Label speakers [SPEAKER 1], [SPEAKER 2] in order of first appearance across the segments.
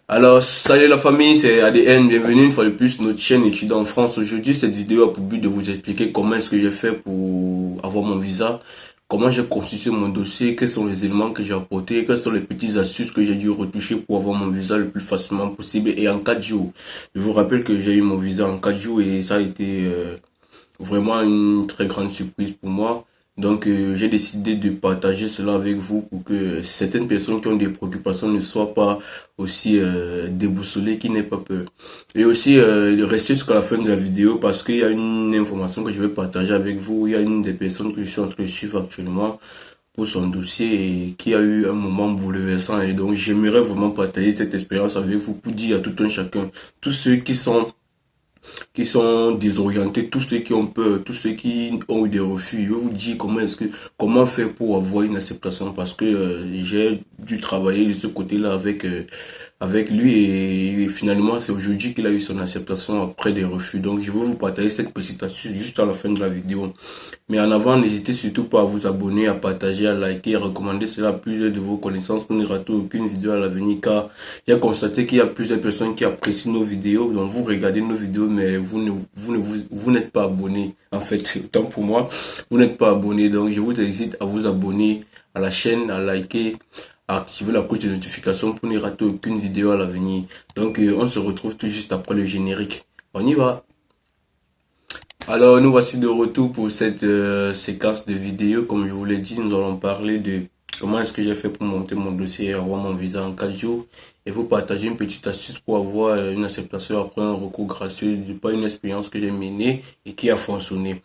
[SPEAKER 1] Alors, salut la famille, c'est ADN, bienvenue une fois de plus sur notre chaîne étudiant en France. Aujourd'hui, cette vidéo a pour but de vous expliquer comment est-ce que j'ai fait pour avoir mon visa, comment j'ai constitué mon dossier, quels sont les éléments que j'ai apportés, quelles sont les petites astuces que j'ai dû retoucher pour avoir mon visa le plus facilement possible et en 4 jours. Je vous rappelle que j'ai eu mon visa en 4 jours et ça a été vraiment une très grande surprise pour moi. Donc, j'ai décidé de partager cela avec vous pour que certaines personnes qui ont des préoccupations ne soient pas aussi déboussolées, qui n'aient pas peur. Et aussi, de rester jusqu'à la fin de la vidéo parce qu'il y a une information que je vais partager avec vous. Il y a une des personnes que je suis en train de suivre actuellement pour son dossier et qui a eu un moment bouleversant. Et donc, j'aimerais vraiment partager cette expérience avec vous pour dire à tout un chacun, tous ceux qui sont désorientés, tous ceux qui ont peur, tous ceux qui ont eu des refus. Je vous dis comment faire pour avoir une acceptation parce que j'ai dû travailler de ce côté-là avec lui et finalement c'est aujourd'hui qu'il a eu son acceptation après des refus. Donc je vais vous partager cette petite astuce juste à la fin de la vidéo. Mais en avant, n'hésitez surtout pas à vous abonner, à partager, à liker, à recommander cela à plusieurs de vos connaissances pour ne rater aucune vidéo à l'avenir car j'ai constaté qu'il y a plusieurs personnes qui apprécient nos vidéos. Donc vous regardez nos vidéos mais vous n'êtes pas abonné. En fait, autant pour moi, vous n'êtes pas abonné. Donc je vous invite à vous abonner à la chaîne, à liker, à activer la cloche de notification pour ne rater aucune vidéo à l'avenir. Donc on se retrouve tout juste après le générique. On y va. Alors, nous voici de retour pour cette séquence de vidéos. Comme je vous l'ai dit, nous allons parler de comment est-ce que j'ai fait pour monter mon dossier et avoir mon visa en 4 jours. Et vous partager une petite astuce pour avoir une acceptation après un recours gracieux, pas une expérience que j'ai menée et qui a fonctionné.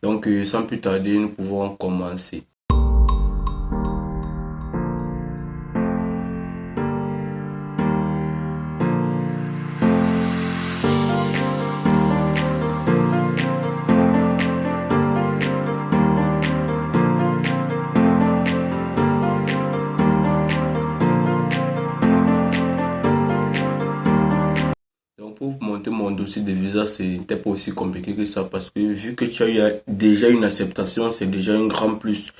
[SPEAKER 1] Donc, sans plus tarder, nous pouvons commencer. Donc pour monter mon dossier de visa, c'était pas aussi compliqué que ça parce que vu que tu as eu déjà une acceptation, c'est déjà un grand plus.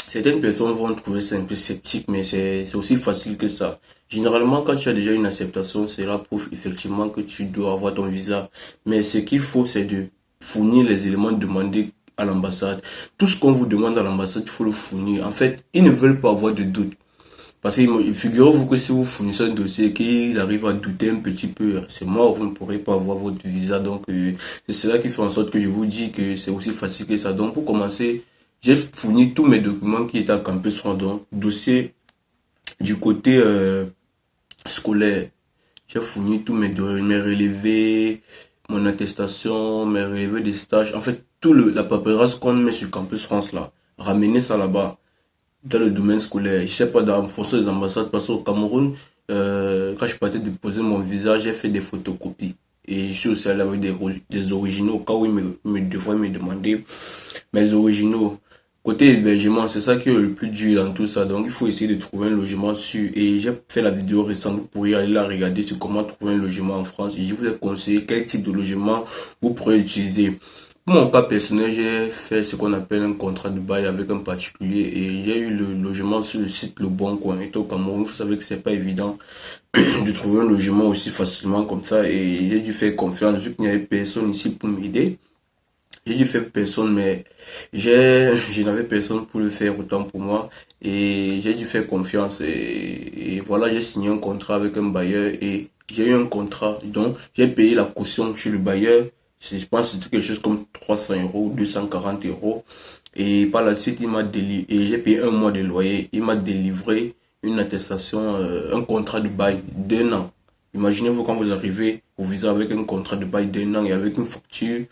[SPEAKER 1] Certaines personnes vont trouver ça un peu sceptique, mais c'est aussi facile que ça. Généralement, quand tu as déjà une acceptation, cela prouve effectivement que tu dois avoir ton visa. Mais ce qu'il faut, c'est de fournir les éléments demandés à l'ambassade. Tout ce qu'on vous demande à l'ambassade, il faut le fournir. En fait, ils ne veulent pas avoir de doute. Parce que figurez-vous que si vous fournissez un dossier et qu'ils arrivent à douter un petit peu, c'est mort, vous ne pourrez pas avoir votre visa. Donc, c'est cela qui fait en sorte que je vous dis que c'est aussi facile que ça. Donc, pour commencer, j'ai fourni tous mes documents qui étaient à Campus Randon. Dossier du côté scolaire. J'ai fourni tous mes relevés, mon attestation, mes relevés des stages. En fait, la paperasse qu'on met sur Campus France là, ramener ça là-bas dans le domaine scolaire. Je sais pas, dans fonction des ambassades, parce qu'au Cameroun, quand je partais déposer mon visa, j'ai fait des photocopies. Et je suis aussi allé avec des originaux, au cas où des fois, ils me demandaient mes originaux. Côté hébergement, c'est ça qui est le plus dur dans tout ça. Donc, il faut essayer de trouver un logement sûr. Et j'ai fait la vidéo récente, vous pourriez aller la regarder sur comment trouver un logement en France. Et je vous ai conseillé quel type de logement vous pourrez utiliser. Pour mon cas personnel, j'ai fait ce qu'on appelle un contrat de bail avec un particulier et j'ai eu le logement sur le site Le Bon Coin. Et au Cameroun, vous savez que c'est pas évident de trouver un logement aussi facilement comme ça et j'ai dû faire confiance vu qu'il n'y avait personne ici pour m'aider. J'ai dû faire personne, mais je n'avais personne pour le faire autant pour moi et j'ai dû faire confiance et voilà, j'ai signé un contrat avec un bailleur et j'ai eu un contrat. Donc, j'ai payé la caution chez le bailleur. Je pense que c'était quelque chose comme 300 euros ou 240 euros. Et par la suite, il m'a délivré, et j'ai payé un mois de loyer. Il m'a délivré une attestation, un contrat de bail d'un an. Imaginez-vous quand vous arrivez au visa avec un contrat de bail d'un an et avec une facture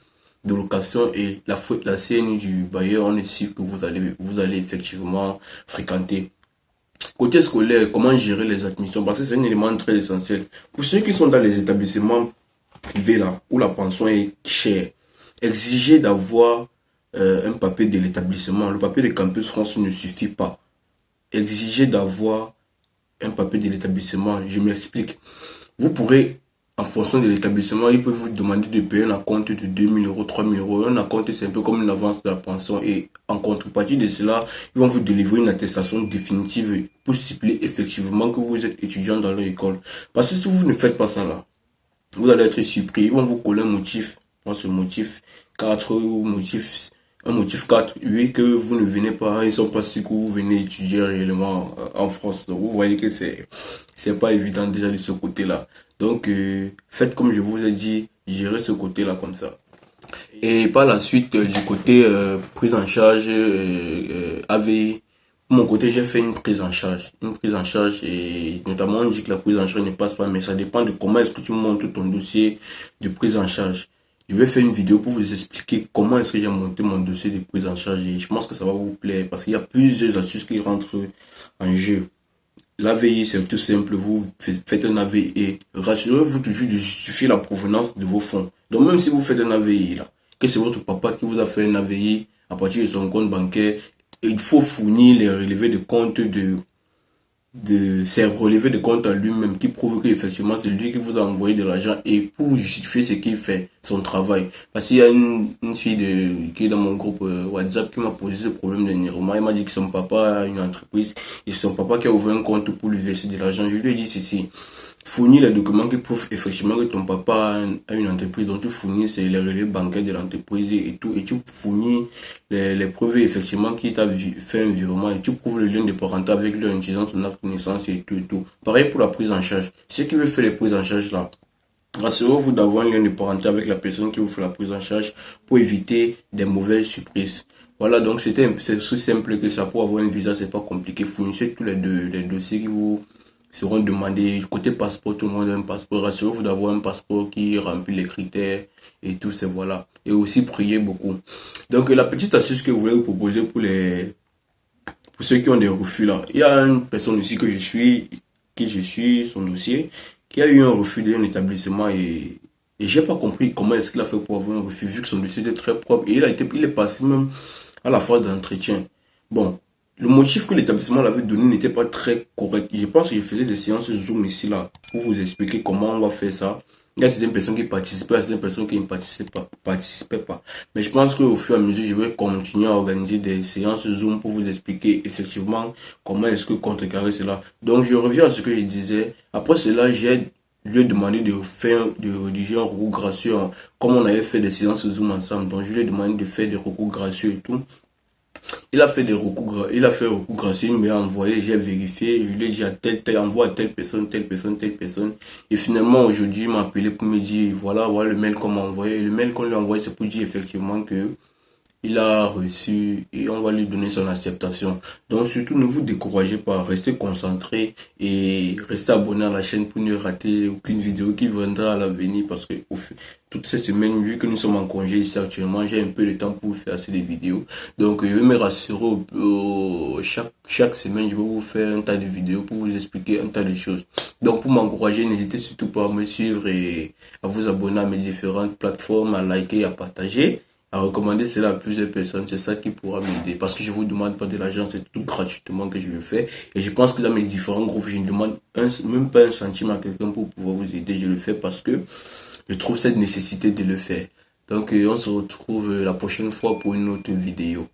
[SPEAKER 1] de location et la CNI du bailleur, on est sûr que vous allez effectivement fréquenter. Côté scolaire, comment gérer les admissions? Parce que c'est un élément très essentiel. Pour ceux qui sont dans les établissements privés là, où la pension est chère, exiger d'avoir un papier de l'établissement. Le papier de Campus France ne suffit pas. Exiger d'avoir un papier de l'établissement, je m'explique. Vous pourrez en fonction de l'établissement, ils peuvent vous demander de payer un acompte de 2 000 euros, 3 000 euros. Un acompte, c'est un peu comme une avance de la pension. Et en contrepartie de cela, ils vont vous délivrer une attestation définitive pour stipuler effectivement que vous êtes étudiant dans leur école. Parce que si vous ne faites pas ça là, vous allez être surpris. Ils vont vous coller un motif. Moi, ce motif 4 ou motif, un motif 4, oui, que vous ne venez pas, ils sont pas sûrs que vous venez étudier réellement en France. Donc, vous voyez que c'est pas évident déjà de ce côté-là. Donc, faites comme je vous ai dit, gérez ce côté-là comme ça. Et par la suite, du côté prise en charge AVI, de mon côté, j'ai fait une prise en charge. Une prise en charge, et notamment, on dit que la prise en charge ne passe pas, mais ça dépend de comment est-ce que tu montes ton dossier de prise en charge. Je vais faire une vidéo pour vous expliquer comment est-ce que j'ai monté mon dossier de prise en charge, et je pense que ça va vous plaire parce qu'il y a plusieurs astuces qui rentrent en jeu. L'AVI, c'est tout simple. Vous faites un AVI et rassurez-vous toujours de justifier la provenance de vos fonds. Donc, même si vous faites un AVI, là, que c'est votre papa qui vous a fait un AVI à partir de son compte bancaire, il faut fournir les relevés de compte de ses relevés de compte à lui-même qui prouve qu'effectivement c'est lui qui vous a envoyé de l'argent et pour justifier ce qu'il fait, son travail. Parce qu'il y a une fille qui est dans mon groupe WhatsApp qui m'a posé ce problème dernièrement. Elle m'a dit que son papa a une entreprise et son papa qui a ouvert un compte pour lui verser de l'argent. Je lui ai dit ceci. Fournis les documents qui prouvent effectivement que ton papa a une entreprise, dont tu fournis c'est les relevés bancaires de l'entreprise et tout, et tu fournis les preuves effectivement qu'il t'a fait un virement et tu prouves le lien de parenté avec lui en utilisant ton acte de naissance et tout et tout. Pareil pour la prise en charge. Ceux qui veulent faire les prises en charge là, rassurez-vous d'avoir un lien de parenté avec la personne qui vous fait la prise en charge pour éviter des mauvaises surprises. Voilà, donc c'est aussi simple que ça. Pour avoir un visa, c'est pas compliqué. Fournissez tous les dossiers qui vous seront demandés. Côté passeport, tout le monde a un passeport. Rassurez-vous d'avoir un passeport qui remplit les critères et tout, c'est voilà. Et aussi priez beaucoup. Donc la petite astuce que je voulais vous proposer pour ceux qui ont des refus là. Il y a une personne ici qui je suis son dossier, qui a eu un refus d'un établissement et j'ai pas compris comment est-ce qu'il a fait pour avoir un refus vu que son dossier était très propre et il est passé même à la phase d'entretien. Bon, le motif que l'établissement l'avait donné n'était pas très correct. Je pense que je faisais des séances Zoom ici là pour vous expliquer comment on va faire ça. Il y a certaines personnes qui participaient, il y a certaines personnes qui ne participaient pas. Mais je pense qu'au fur et à mesure, je vais continuer à organiser des séances Zoom pour vous expliquer effectivement comment est-ce que contrecarrer cela. Donc je reviens à ce que je disais. Après cela, j'ai lui ai demandé de rédiger un recours gracieux, hein, comme on avait fait des séances Zoom ensemble. Donc je lui ai demandé de faire des recours gracieux et tout. Il a fait des recours, il a fait un recours gracieux, il m'a envoyé, j'ai vérifié, je lui ai dit à envoie à telle personne, telle personne, telle personne. Et finalement, aujourd'hui, il m'a appelé pour me dire, voilà le mail qu'on m'a envoyé. Et le mail qu'on lui a envoyé, c'est pour dire effectivement que il a reçu et on va lui donner son acceptation. Donc surtout ne vous découragez pas, restez concentrés et restez abonnés à la chaîne pour ne rater aucune vidéo qui viendra à l'avenir parce que toute cette semaine, vu que nous sommes en congé ici actuellement, j'ai un peu de temps pour vous faire assez de vidéos. Donc je vais me rassurer chaque semaine, je vais vous faire un tas de vidéos pour vous expliquer un tas de choses. Donc pour m'encourager, n'hésitez surtout pas à me suivre et à vous abonner à mes différentes plateformes, à liker, à partager, à recommander cela à plusieurs personnes. C'est ça qui pourra m'aider. Parce que je vous demande pas de l'argent, c'est tout gratuitement que je le fais. Et je pense que dans mes différents groupes, je ne demande même pas un centime à quelqu'un pour pouvoir vous aider. Je le fais parce que je trouve cette nécessité de le faire. Donc on se retrouve la prochaine fois pour une autre vidéo.